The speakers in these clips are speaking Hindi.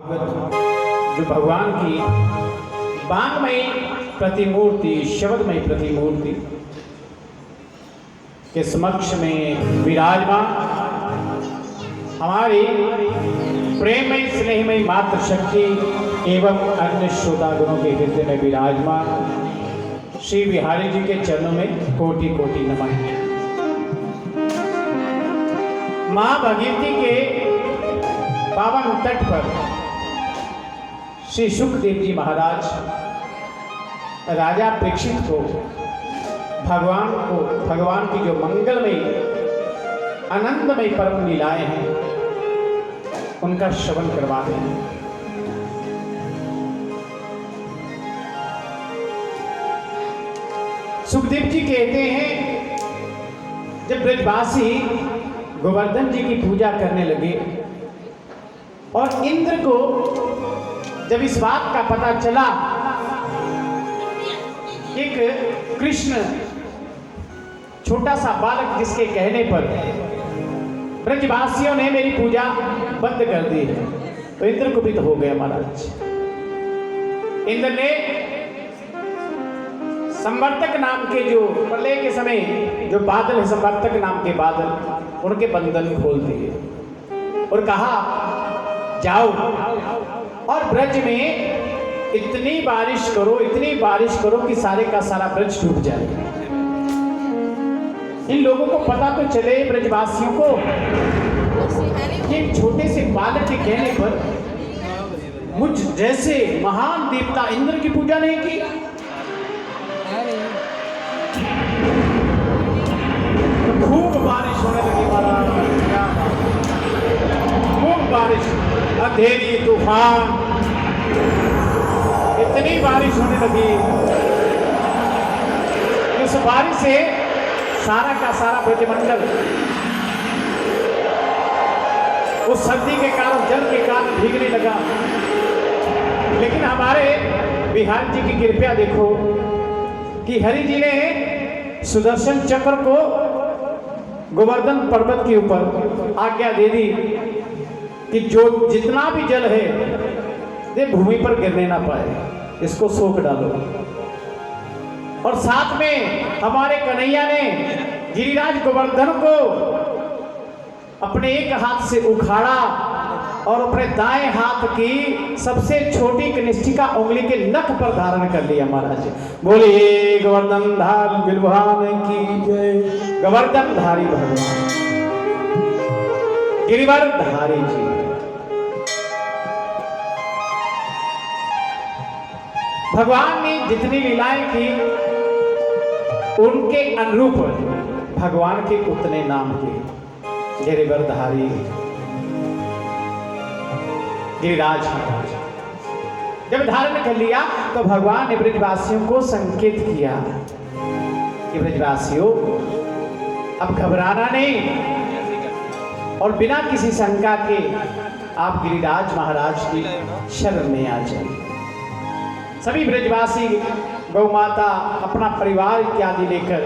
जो भगवान की वांगमयी प्रतिमूर्ति, शब्दमयी प्रतिमूर्ति के समक्ष में विराजमान हमारी प्रेममयी स्नेहमयी मातृ शक्ति एवं अन्य श्रोतागणों के हृदय में विराजमान श्री बिहारी जी के चरणों में कोटि कोटि नमन। मां भागीरथी के पावन तट पर श्री सुखदेव जी महाराज राजा परीक्षित को भगवान की जो मंगलमयी आनंदमयी परम लीलाएं हैं उनका श्रवण करवाते हैं। सुखदेव जी कहते हैं जब ब्रजवासी गोवर्धन जी की पूजा करने लगे और इंद्र को जब इस बात का पता चला एक कृष्ण छोटा सा बालक जिसके कहने पर ब्रजवासियों ने मेरी पूजा बंद कर दी है, तो इंद्र को भी तो हो गया महाराज। इंद्र ने संवर्तक नाम के जो प्रलय के समय जो बादल है, संवर्तक नाम के बादल, उनके बंधन खोल दिए और कहा जाओ और ब्रज में इतनी बारिश करो कि सारे का सारा ब्रज डूब जाए। इन लोगों को पता तो चले ब्रजवासियों को कि छोटे से बालक के कहने पर मुझ जैसे महान देवता इंद्र की पूजा नहीं की। खूब बारिश होने लगी महाराज, खूब बारिश, अंधेरी तूफान, इतनी बारिश होने लगी। इस बारिश से सारा का सारा ब्रजमंडल उस सर्दी के कारण, जल के कारण भीगने लगा। लेकिन हमारे बिहार जी की कृपया देखो कि हरि जी ने सुदर्शन चक्र को गोवर्धन पर्वत के ऊपर आज्ञा दे दी कि जो जितना भी जल है ये भूमि पर गिरने ना पाए, इसको सोख डालो। और साथ में हमारे कन्हैया ने गिरिराज गोवर्धन को अपने एक हाथ से उखाड़ा और अपने दाएं हाथ की सबसे छोटी कनिष्ठिका उंगली के नख पर धारण कर लिया महाराज। बोले गोवर्धन धारी बिलवान की जय। गोवर्धन धारी भगवान गिरिवर धारी जी, भगवान ने जितनी लीलाएं की उनके अनुरूप भगवान के उतने नाम के गिरिवरधारी गिरिराज। जब धारण कर लिया तो भगवान ने ब्रजवासियों को संकेत किया कि ब्रजवासियों अब घबराना नहीं और बिना किसी शंका के आप गिरिराज महाराज की शरण में आ जाइए। सभी ब्रजवासी गौ माता अपना परिवार इत्यादि लेकर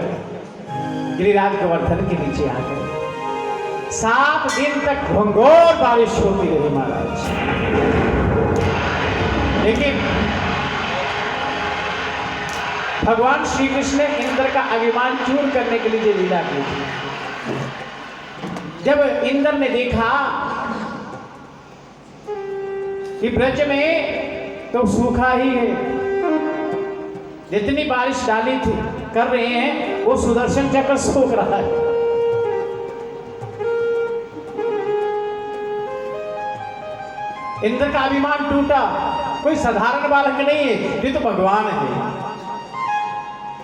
गिरिराज गोवर्धन के नीचे आ गए। 7 दिन तक घंघोर बारिश होती रही महाराज। लेकिन भगवान श्री कृष्ण ने इंद्र का अभिमान चूर करने के लिए लीला की थी। जब इंद्र ने देखा कि ब्रज में तो सूखा ही है, जितनी बारिश डाली थी कर रहे हैं वो सुदर्शन चक्र सूख रहा है। इंद्र का अभिमान टूटा। कोई साधारण बालक नहीं है, ये तो भगवान है,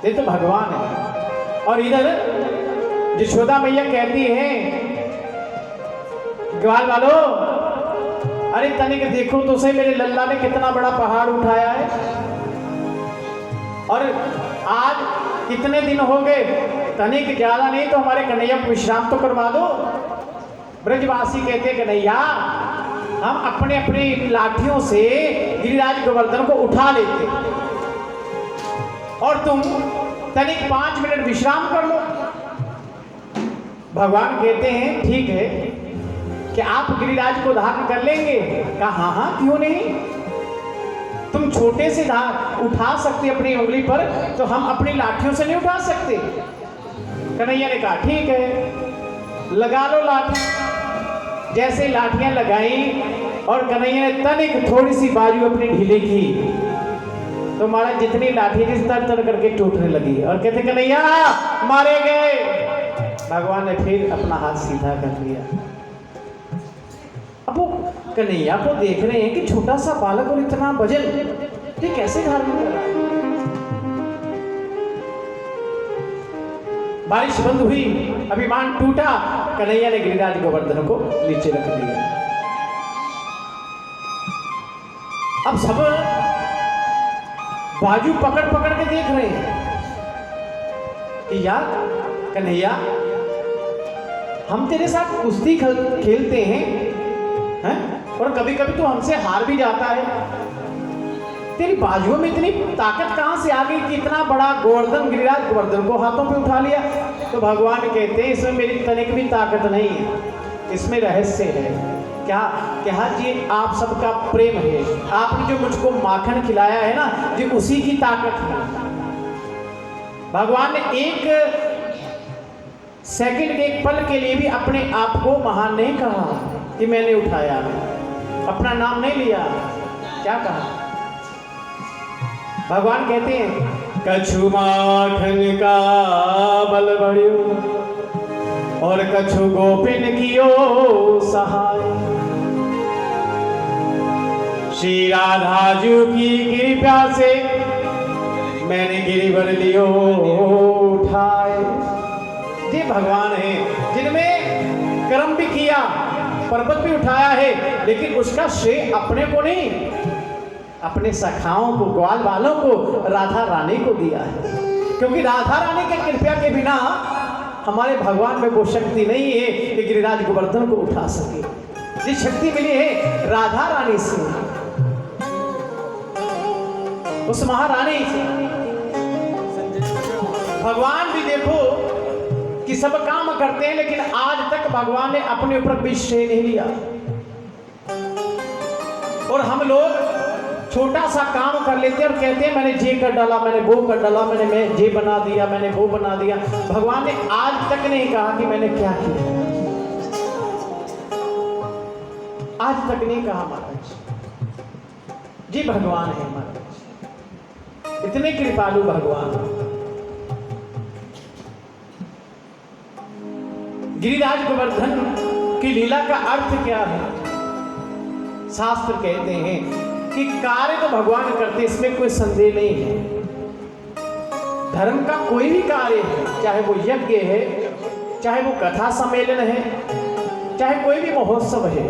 ये तो भगवान है। और इधर यशोदा मैया कहती है ग्वाल वालों, अरे तनिक देखो तो सही मेरे लल्ला ने कितना बड़ा पहाड़ उठाया है और आज कितने दिन हो गए, तनिक ज्यादा नहीं तो हमारे कन्हैया को विश्राम तो करवा दो। ब्रजवासी कहते कन्हैया हम अपने अपने लाठियों से गिरिराज गोवर्धन को उठा लेते और तुम तनिक 5 मिनट विश्राम कर लो। भगवान कहते हैं ठीक है, कि आप गिरिराज को धारण कर लेंगे? कहा हाँ हाँ क्यों नहीं, तुम छोटे से उठा सकते अपनी उंगली पर, तो हम अपनी लाठियों से नहीं उठा सकते। कन्हैया ने कहा ठीक है, लगा लो लाठी। जैसे लाठियां लगाई और कन्हैया ने तनिक थोड़ी सी बाजू अपनी ढीली की, तो महाराज जितनी लाठी थी तर तर करके टूटने लगी और कहते कन्हैया मारे गए। भगवान ने फिर अपना हाथ सीधा कर लिया। अब वो कन्हैया को देख रहे हैं कि छोटा सा बालक और इतना वजन, ये कैसे धारण कर रहा है। बारिश बंद हुई, अभिमान टूटा, कन्हैया ने गिरिराज गोवर्धन को नीचे रख दिया। अब सब बाजू पकड़ पकड़ के देख रहे हैं कि यार कन्हैया, हम तेरे साथ कुश्ती खेलते हैं और कभी कभी तो हमसे हार भी जाता है, तेरी बाजुओं में इतनी ताकत कहां से आ गई कि इतना बड़ा गोवर्धन, गिरिराज गोवर्धन को हाथों पे उठा लिया। तो भगवान कहते हैं इसमें मेरी तनिक भी ताकत नहीं है, इसमें रहस्य है। क्या क्या जी, आप सबका प्रेम है, आपने जो मुझको माखन खिलाया है ना, जी उसी की ताकत है। भगवान ने एक सेकंड के, एक पल के लिए भी अपने आप को महान नहीं कहा कि मैंने उठाया, अपना नाम नहीं लिया। क्या कहा? भगवान कहते हैं कछु माखन का बल बढ़ियो और कछु गोपिन कियो सहाय। श्री राधा जी की कृपा से मैंने गिरिवर लियो उठाए। ये भगवान है जिनमें कर्म भी किया, पर्वत भी उठाया है, लेकिन उसका श्रेय अपने को नहीं, अपने सखाओं को, ग्वाल वालों को, राधा रानी को दिया है। क्योंकि राधा रानी के कृपा के बिना हमारे भगवान में वो शक्ति नहीं है कि गिरिराज गोवर्धन को उठा सके। ये शक्ति मिली है राधा रानी से, उस महारानी से। भगवान भी देखो कि सब काम करते हैं, लेकिन आज तक भगवान ने अपने ऊपर भी श्रेय नहीं लिया। और हम लोग छोटा सा काम कर लेते हैं और कहते हैं मैंने ये कर डाला, मैंने वो कर डाला, मैंने ये बना दिया, मैंने वो बना दिया। भगवान ने आज तक नहीं कहा कि मैंने क्या किया, आज तक नहीं कहा महाराज। जी भगवान है महाराज, इतने कृपालु भगवान। गिरिराज गोवर्धन की लीला का अर्थ क्या है? शास्त्र कहते हैं कि कार्य तो भगवान करते, इसमें कोई संदेह नहीं है। धर्म का कोई भी कार्य है, चाहे वो यज्ञ है, चाहे वो कथा सम्मेलन है, चाहे कोई भी महोत्सव है,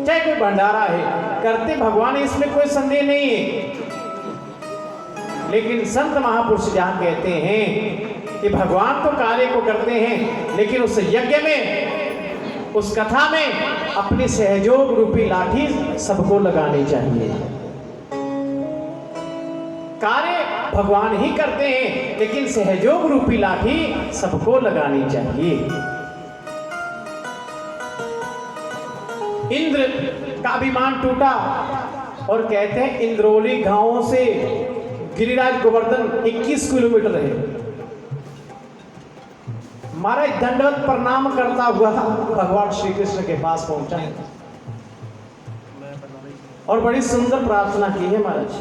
चाहे कोई भंडारा है, करते भगवान, इसमें कोई संदेह नहीं है। लेकिन संत महापुरुष जहां कहते हैं कि भगवान तो कार्य को करते हैं, लेकिन उस यज्ञ में, उस कथा में अपनी सहयोग रूपी लाठी सबको लगानी चाहिए। कार्य भगवान ही करते हैं, लेकिन सहयोग रूपी लाठी सबको लगानी चाहिए। इंद्र का अभिमान टूटा और कहते हैं इंद्रौली गांवों से गिरिराज गोवर्धन 21 किलोमीटर है। महाराज दंडवत प्रणाम करता हुआ भगवान श्री कृष्ण के पास पहुंचा और बड़ी सुंदर प्रार्थना की है महाराज।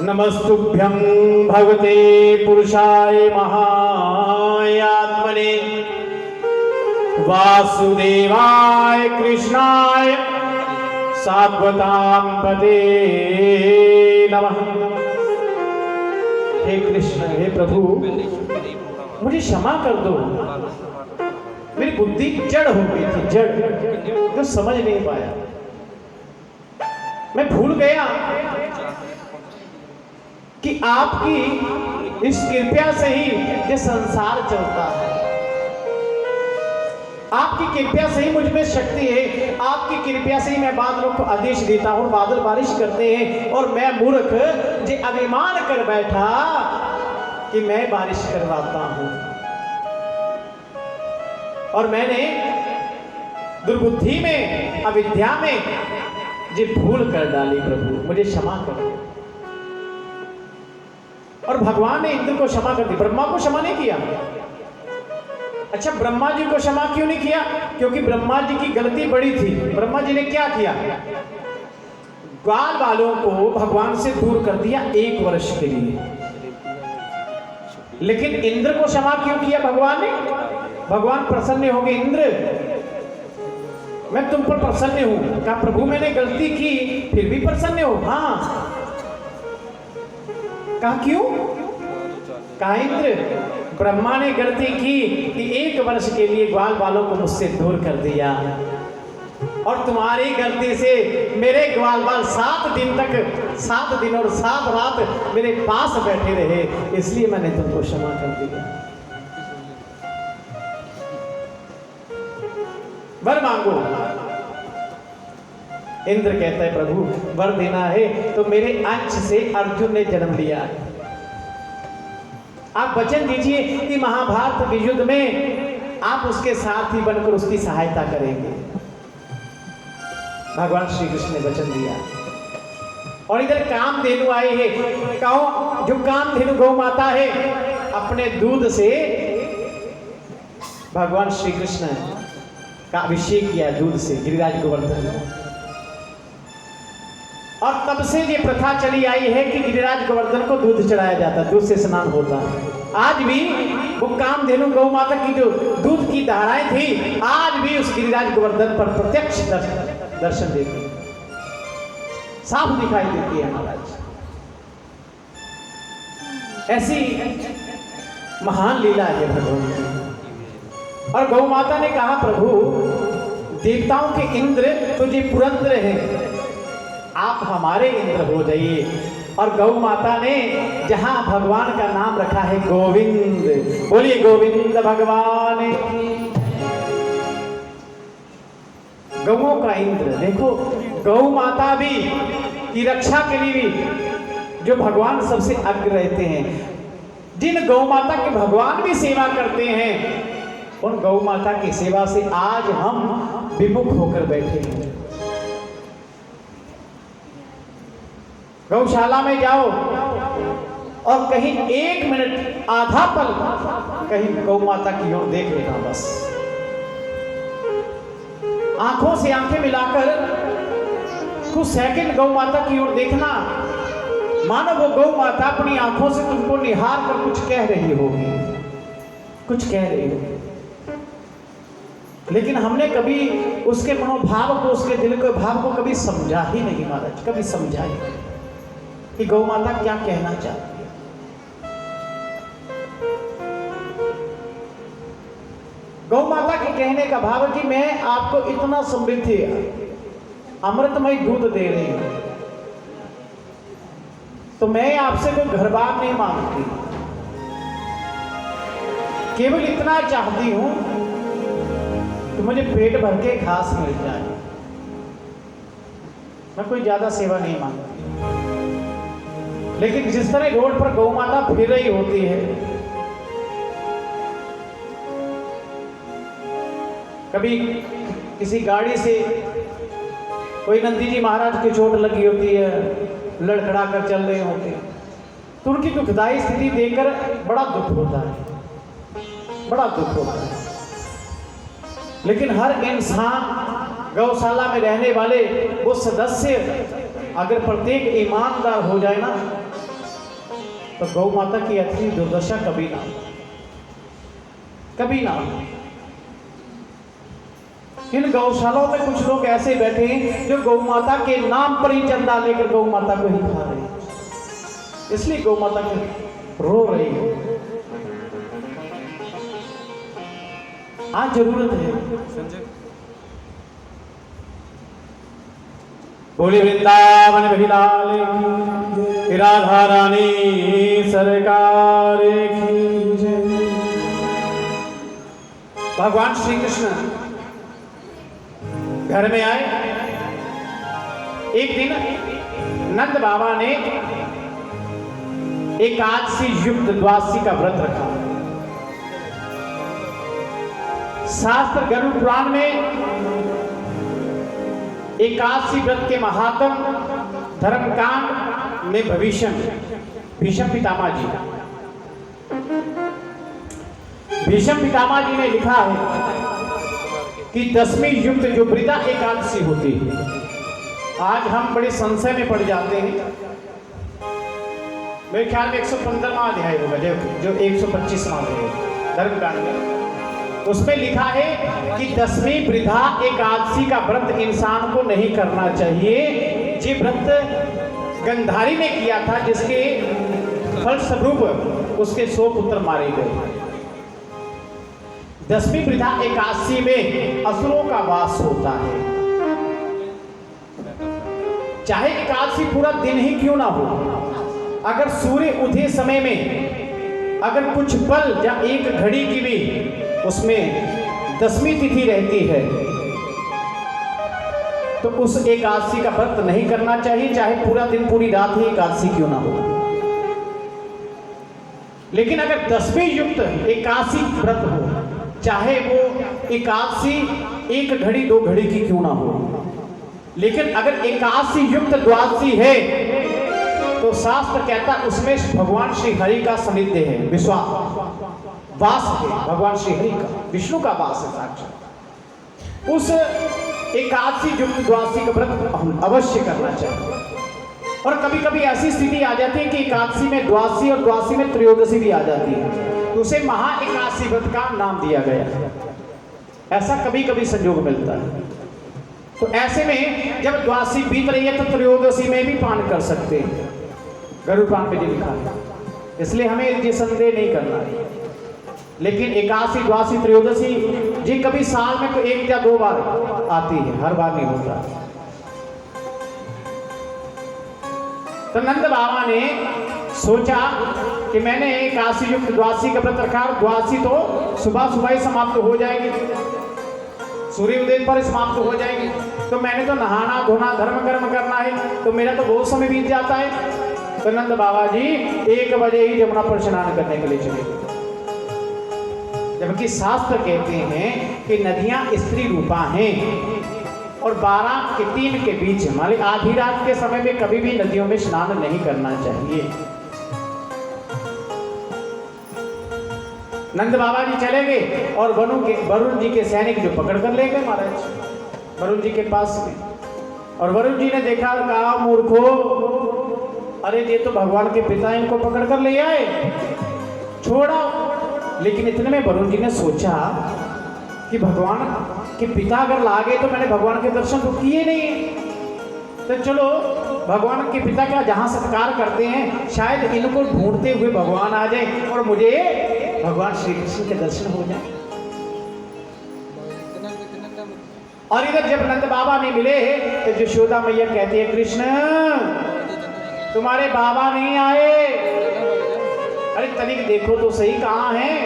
नमस्तुभ्यं भगवते पुरुषाय महायात्मने वासुदेवाय कृष्णाय सात्वतां पते नमः। हे कृष्ण, हे प्रभु, मुझे क्षमा कर दो, मेरी बुद्धि जड़ हो गई थी, जड़, तो समझ नहीं पाया, मैं भूल गया कि आपकी इस कृपा से ही ये संसार चलता है। आपकी कृपा से ही मुझ में शक्ति है, आपकी कृपा से ही मैं बादलों को आदेश देता हूँ, बादल बारिश करते हैं, और मैं मूर्ख जो अभिमान कर बैठा कि मैं बारिश करवाता हूँ। और मैंने दुर्बुद्धि में, अविद्या में जी भूल कर डाली, प्रभु मुझे क्षमा कर। और भगवान ने इंद्र को क्षमा कर दी, ब्रह्मा को क्षमा नहीं किया। अच्छा, ब्रह्मा जी को क्षमा क्यों नहीं किया? क्योंकि ब्रह्मा जी की गलती बड़ी थी। ब्रह्मा जी ने क्या किया? ग्वाल वालों को भगवान से दूर कर दिया 1 वर्ष के लिए। लेकिन इंद्र को क्षमा क्यों किया भगवान ने? भगवान प्रसन्न हो गए, इंद्र मैं तुम पर प्रसन्न हूं। कहा प्रभु मैंने गलती की फिर भी प्रसन्न हो? हाँ। कहा क्यों? कहा इंद्र ब्रह्मा ने गलती की कि 1 वर्ष के लिए ग्वाल वालों को मुझसे दूर कर दिया, और तुम्हारी गलती से मेरे ग्वाल बाल 7 दिन तक, 7 दिन और 7 रात मेरे पास बैठे रहे, इसलिए मैंने तुमको क्षमा कर दिया। वर मांगो। इंद्र कहता है प्रभु वर देना है तो मेरे अंश से अर्जुन ने जन्म लिया। आप वचन दीजिए कि महाभारत के युद्ध में आप उसके साथी बनकर उसकी सहायता करेंगे। भगवान श्री कृष्ण ने वचन दिया। और इधर कामधेनु आई है। कहो जो कामधेनु गौ माता है, अपने दूध से भगवान श्री कृष्ण का अभिषेक किया, दूध से गिरिराज गोवर्धन। और तब से ये प्रथा चली आई है कि गिरिराज गोवर्धन को दूध चढ़ाया जाता है, दूध से स्नान होता है। आज भी वो कामधेनु गौ माता की जो दूध की धाराएं थी, आज भी उस गिरिराज गोवर्धन पर प्रत्यक्ष दर्शन देती है, साफ दिखाई देती है महाराज। ऐसी महान लीला है भगवान की। और गौ माता ने कहा प्रभु देवताओं के इंद्र तो ये पुरंद्र हैं, आप हमारे इंद्र हो जाइए। और गौ माता ने जहां भगवान का नाम रखा है गोविंद, बोलिए गोविंद भगवान की। गौओं का इंद्र, देखो गौ माता भी की रक्षा के लिए भी जो भगवान सबसे अग्र रहते हैं, जिन गौ माता की भगवान भी सेवा करते हैं, उन गौ माता की सेवा से आज हम विमुख होकर बैठे हैं। गौशाला में जाओ और कहीं 1 मिनट, आधा पल कहीं गौ माता की ओर देख लेना, बस आंखों से आंखें मिलाकर कुछ सेकंड गौ माता की ओर देखना, मानो वो गौ माता अपनी आंखों से तुमको निहार कर कुछ कह रही होगी, कुछ कह रही होगी। लेकिन हमने कभी उसके मनोभाव को, उसके दिल के भाव को कभी समझा ही नहीं महाराज, कभी समझा ही नहीं कि गौ माता क्या कहना चाहती है। गौ माता के कहने का भाव है कि मैं आपको इतना समृद्धि अमृतमय दूध दे रही हूं, तो मैं आपसे कोई घर बार नहीं मांगती, केवल इतना चाहती हूं कि मुझे पेट भर के घास मिल जाए, मैं कोई ज्यादा सेवा नहीं मांगती। लेकिन जिस तरह रोड पर गौ माता फिर रही होती है, कभी किसी गाड़ी से कोई नंदी जी महाराज की चोट लगी होती है, लड़खड़ा कर चल रहे होते हैं, तो उनकी दुखदायी स्थिति देखकर बड़ा दुख होता है, बड़ा दुख होता है। लेकिन हर इंसान, गौशाला में रहने वाले वो सदस्य अगर प्रत्येक ईमानदार हो जाए ना, तो गौ माता की ऐसी दुर्दशा कभी ना, कभी ना। इन गौशालाओं में कुछ लोग ऐसे बैठे हैं जो गौ माता के नाम पर ही चंदा लेकर गौ माता को ही खा रहे हैं, इसलिए गौ माता की रो रही है। आज जरूरत है। बोले वृंदावन बिलाल की, राधा रानी सरकार की जय। भगवान श्री कृष्ण घर में आए। एक दिन नंद बाबा ने एकादशी युक्त द्वादशी का व्रत रखा। शास्त्र गरुड़ पुराण में एकादशी व्रत के महात्म धर्मकांड में भीष्म पितामह जी ने लिखा है कि 10वीं युक्त जो वृद्धा एकादशी होती है, आज हम बड़े संशय में पड़ जाते हैं। मेरे ख्याल में 115वां अध्याय होगा, जो 125वां अध्याय धर्मकांड में, उसमें लिखा है कि 10वीं वृद्धा एकादशी का व्रत इंसान को नहीं करना चाहिए। ये व्रत गंधारी ने किया था, जिसके फलस्वरूप उसके 100 पुत्र मारे गए। 10वीं वृद्धा एकादशी में असुरों का वास होता है। चाहे एकादशी पूरा दिन ही क्यों ना हो, अगर सूर्य उदय समय में अगर कुछ पल या एक घड़ी की भी उसमें 10वीं तिथि रहती है तो उस एकादशी का व्रत नहीं करना चाहिए, चाहे पूरा दिन पूरी रात ही एकादशी क्यों ना हो। लेकिन अगर 10वीं युक्त एकादशी व्रत हो, चाहे वो एकादशी 1 घड़ी 2 घड़ी की क्यों ना हो, लेकिन अगर एकादशी युक्त द्वादशी है तो शास्त्र कहता उसमें भगवान श्री हरि का सानिध्य है, वास है, भगवान श्री हरि का, विष्णु का वास है साक्षात। उस एकादशी युक्त द्वादशी का व्रत हम अवश्य करना चाहिए। और कभी कभी ऐसी स्थिति आ जाती है कि एकादशी में द्वादशी और द्वादशी में त्रयोदशी भी आ जाती है, तो उसे महा एकादशी व्रत का नाम दिया गया है। ऐसा कभी कभी संयोग मिलता है। तो ऐसे में जब द्वादशी बीत रही है तो त्रयोदशी में भी पान कर सकते हैं, गरुड़ पुराण में जो लिखा है, इसलिए हमें ये संदेह नहीं करना है। लेकिन एकादशी द्वादशी त्रयोदशी जी कभी साल में तो 1 या 2 बार आती है, हर बार नहीं होता। तो नंद बाबा ने सोचा कि मैंने एकादशी युक्त द्वादशी का व्रत रखा, द्वादशी तो सुबह सुबह ही समाप्त हो जाएगी, सूर्य उदय पर समाप्त हो जाएगी, तो मैंने तो नहाना धोना धर्म कर्म करना है, तो मेरा तो बहुत समय बीत जाता है। तो नंद बाबा जी 1 बजे ही जमुना पर स्नान करने के लिए चले गए। जबकि शास्त्र कहते हैं कि नदियां स्त्री रूपा हैं और 12 के 3 के बीच मान ली आधी रात के समय में कभी भी नदियों में स्नान नहीं करना चाहिए। नंद बाबा जी चले गए और वरुण जी के सैनिक जो पकड़ कर ले गए महाराज वरुण जी के पास में। और वरुण जी ने देखा, कहा मूर्खो, अरे ये तो भगवान के पिता इनको पकड़ कर ले आए, छोड़ा। लेकिन इतने में वरुण जी ने सोचा कि भगवान के पिता अगर ला गए तो मैंने भगवान के दर्शन तो किए नहीं, तो चलो भगवान के पिता का जहां सत्कार करते हैं, शायद इनको ढूंढते हुए भगवान आ जाए और मुझे भगवान श्री कृष्ण के दर्शन हो जाए। और इधर जब नंद बाबा नहीं मिले तो यशोदा मैया कहती है, कृष्ण तुम्हारे बाबा नहीं आए, अरे तनिक देखो तो सही कहाँ हैं।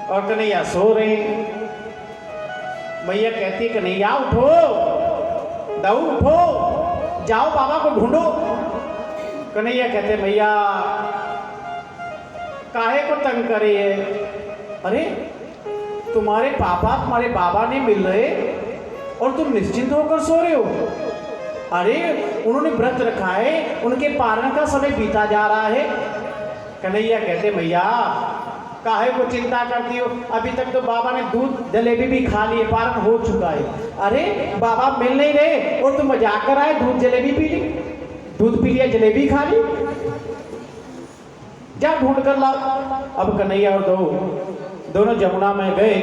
और कन्हैया सो रहे। मैया कहती है, कन्हैया उठो, दाऊ उठो, जाओ बाबा को ढूंढो। कन्हैया कहते, मैया काहे को तंग करे है, अरे तुम्हारे पापा तुम्हारे बाबा नहीं मिल रहे और तुम निश्चिंत होकर सो रहे हो। अरे उन्होंने व्रत रखा है, उनके पारण का समय बीता जा रहा है। कन्हैया कहते, मैया काहे को चिंता करती हो, अभी तक तो बाबा ने दूध जलेबी भी खा लिए, पारण हो चुका है। अरे बाबा मिल नहीं रहे और तुम मजाक कर आए, दूध जलेबी पी ली, दूध पी लिया जलेबी खा ली, जा ढूंढ कर लाओ। अब कन्हैया और दोनों जमुना में गए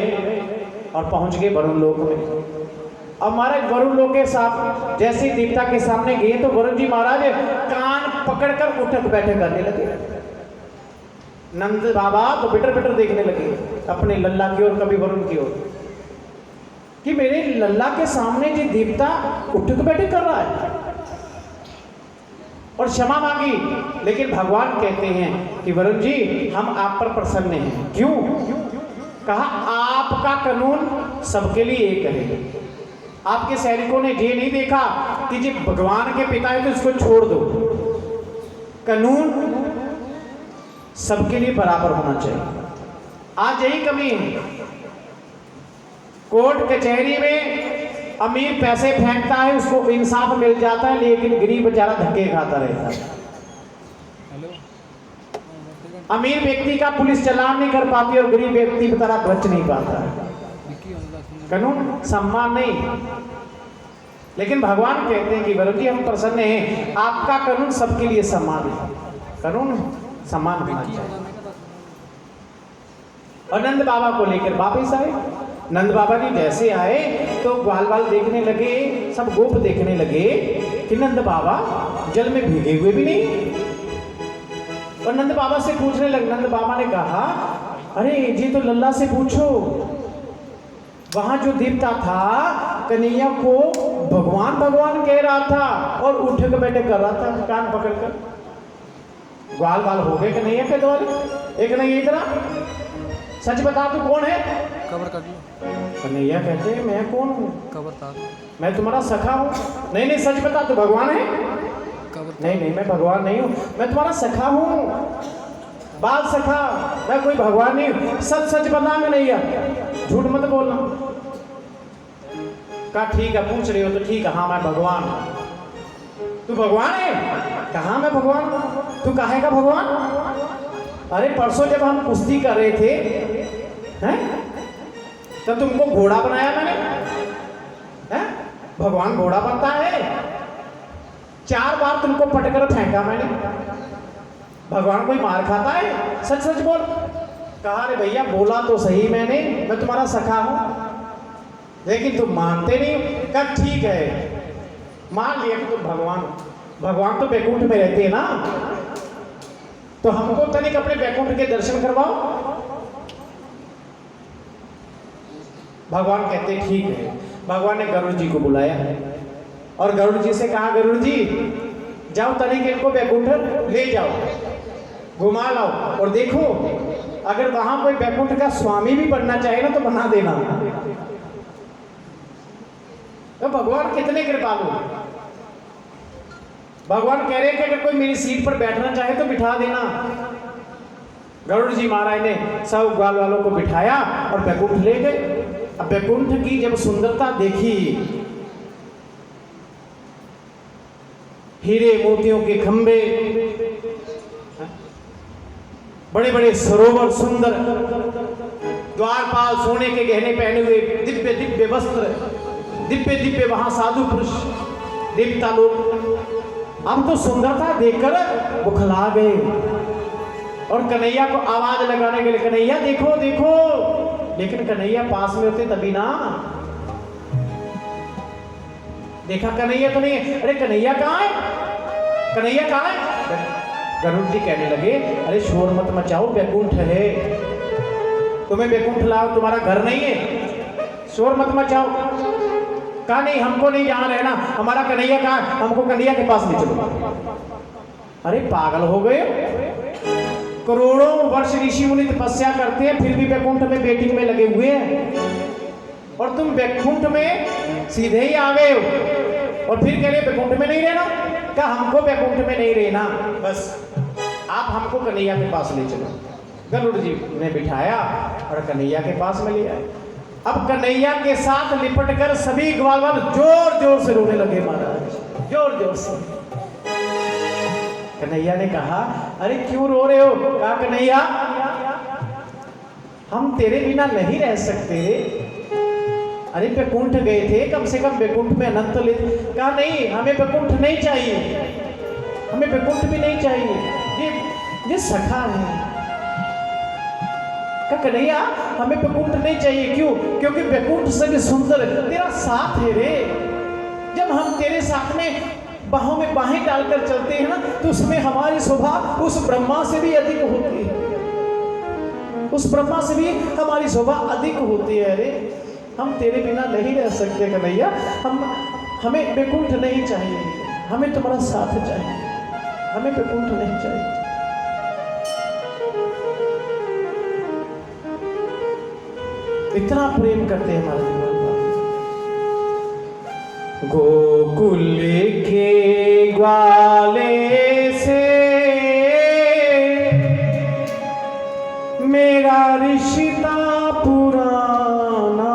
और पहुंच गए वरुण लोक में। अब महाराज वरुण लोक के साथ जैसे देवता के सामने गए तो वरुण जी महाराज कान पकड़कर उठक बैठक करने लगे। नंद बाबा तो बिटर बिटर देखने लगे अपने लल्ला की ओर, कभी वरुण की ओर, कि मेरे लल्ला के सामने जो देवता उठक बैठक कर रहा है। और क्षमा मांगी, लेकिन भगवान कहते हैं कि वरुण जी हम आप पर प्रसन्न हैं। क्यों? कहा आपका कानून सबके लिए एक है। आपके सैनिकों ने ये नहीं देखा कि जी भगवान के पिता है तो इसको छोड़ दो, कानून सबके लिए बराबर होना चाहिए। आज यही कमी है कोर्ट कचहरी में अमीर पैसे फेंकता है, उसको इंसाफ मिल जाता है, लेकिन गरीब बेचारा धक्के खाता रहता है। अमीर व्यक्ति का पुलिस चालान नहीं कर पाती और गरीब व्यक्ति की तरह बच नहीं पाता है। कानून सम्मान नहीं। लेकिन भगवान कहते हैं कि वरुण जी हम प्रसन्न हैं, आपका कानून सबके लिए समान है, कानून समान होना चाहिए। और नंद बाबा को लेकर वापिस आए। नंद बाबा जी जैसे आए तो ग्वाल बाल देखने लगे, सब गोप देखने लगे कि नंद बाबा जल में भीगे हुए भी नहीं। और नंद बाबा से पूछने लगे। नंद बाबा ने कहा, अरे जी तो लल्ला से पूछो, वहां जो देवता था कन्हैया को भगवान भगवान कह रहा था और उठ के बैठे कर रहा था कान पकड़कर। ग्वाल बाल हो गए कन्हैया के द्वारे। एक नहीं इतना सच बता तू कौन है? कबर काट लो। कन्हैया कहते हैं मैं कौन हूँ? कबर तार। मैं तुम्हारा सखा हूँ। नहीं नहीं सच बता तू भगवान है? कबर। नहीं नहीं मैं भगवान नहीं हूँ, मैं तुम्हारा सखा हूँ, बाल सखा, मैं कोई भगवान नहीं हूँ। सच सच बता कन्हैया, झूठ मत बोलना। कहा ठीक है पूछ रहे हो तो ठीक है, हाँ मैं भगवान हूँ। तू भगवान है? कहा मैं भगवान हूँ। तू काहे का भगवान? अरे परसों जब हम कुश्ती कर रहे थे हैं तो तुमको घोड़ा बनाया मैंने, हैं? भगवान घोड़ा बनता है? 4 बार तुमको पटकर फेंका मैंने, भगवान कोई मार खाता है? सच सच बोल। कहा रे भैया बोला तो सही मैंने, मैं तुम्हारा सखा हूं, लेकिन तुम मानते नहीं। कहा ठीक है मान लिया कि तुम भगवान। भगवान तो बैकुंठ में रहते हैं ना, तो हमको तनिक अपने बैकुंठ के दर्शन करवाओ। भगवान कहते ठीक है। भगवान ने गरुड़ जी को बुलाया और गरुड़ जी से कहा, गरुड़ जी जाओ तनिक इनको बैकुंठ ले जाओ, घुमा लाओ और देखो अगर वहां कोई बैकुंठ का स्वामी भी बनना चाहे ना तो बना देना। तो भगवान कितने कृपालु। भगवान कह रहे हैं कि अगर कोई मेरी सीट पर बैठना चाहे तो बिठा देना। गरुड़ जी महाराज ने सब ग्वाल वालों को बिठाया और बैकुंठ ले गए। अब बैकुंठ की जब सुंदरता देखी, हीरे मोतियों के खंभे, बड़े बड़े सरोवर सुंदर, द्वारपाल सोने के गहने पहने हुए, दिव्य दिव्य वस्त्र, दिव्य दिव्य वहां साधु पुरुष देवता लोग। हम तो सुंदरता देखकर बुखला गए और कन्हैया को आवाज लगाने के लिए, कन्हैया देखो देखो, लेकिन कन्हैया पास में होते तभी ना। देखा कन्हैया तो नहीं है। अरे कन्हैया कहाँ है? कन्हैया कहाँ है? गरुड़ जी कहने लगे, अरे शोर मत मचाओ, बैकुंठ है, तुम्हें बैकुंठ लाओ, तुम्हारा घर नहीं है, शोर मत मचाओ। कहा नहीं हमको नहीं यहाँ रहना, हमारा कन्हैया कहाँ? हमको कन्हैया के पास नहीं चलो। अरे पागल हो गए, करोड़ों वर्ष ऋषि मुनि तपस्या करते हैं फिर भी बैकुंठ में वेटिंग में लगे हुए हैं, और तुम बैकुंठ में सीधे ही आ गए हो और फिर कह रहे बैकुंठ में नहीं रहना। क्या हमको बैकुंठ में नहीं रहना, बस आप हमको कन्हैया के पास ले चलो। गरुड़ जी ने बिठाया और कन्हैया के पास में ले आए। अब कन्हैया के साथ लिपट कर सभी ग्वाल वाले जोर जोर से रोने लगे महाराज, जोर जोर से। कन्हैया ने कहा, अरे क्यों रो रहे हो? कहा कन्हैया हम तेरे बिना नहीं रह सकते। अरे बैकुंठ गए थे, कम से कम बैकुंठ में अनंत ले। कहा नहीं हमें बैकुंठ नहीं चाहिए, हमें बैकुंठ भी नहीं चाहिए, ये सखा है। कहा कन्हैया हमें बैकुंठ नहीं चाहिए, क्यों? क्योंकि बैकुंठ से भी सुंदर तेरा साथ है रे। जब हम तेरे साथ में बाहों में बाहें डालकर चलते हैं ना तो उसमें हमारी शोभा उस ब्रह्मा से भी अधिक होती है, उस ब्रह्मा से भी हमारी शोभा अधिक होती है। अरे हम तेरे बिना नहीं रह सकते कन्हैया, हमें बैकुंठ नहीं चाहिए, हमें तुम्हारा साथ चाहिए, हमें बैकुंठ नहीं चाहिए। इतना प्रेम करते हैं हमारे जीवन पर। गोकुल के ग्वाले से मेरा रिश्ता पुराना,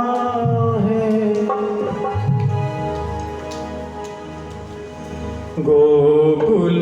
गोकुल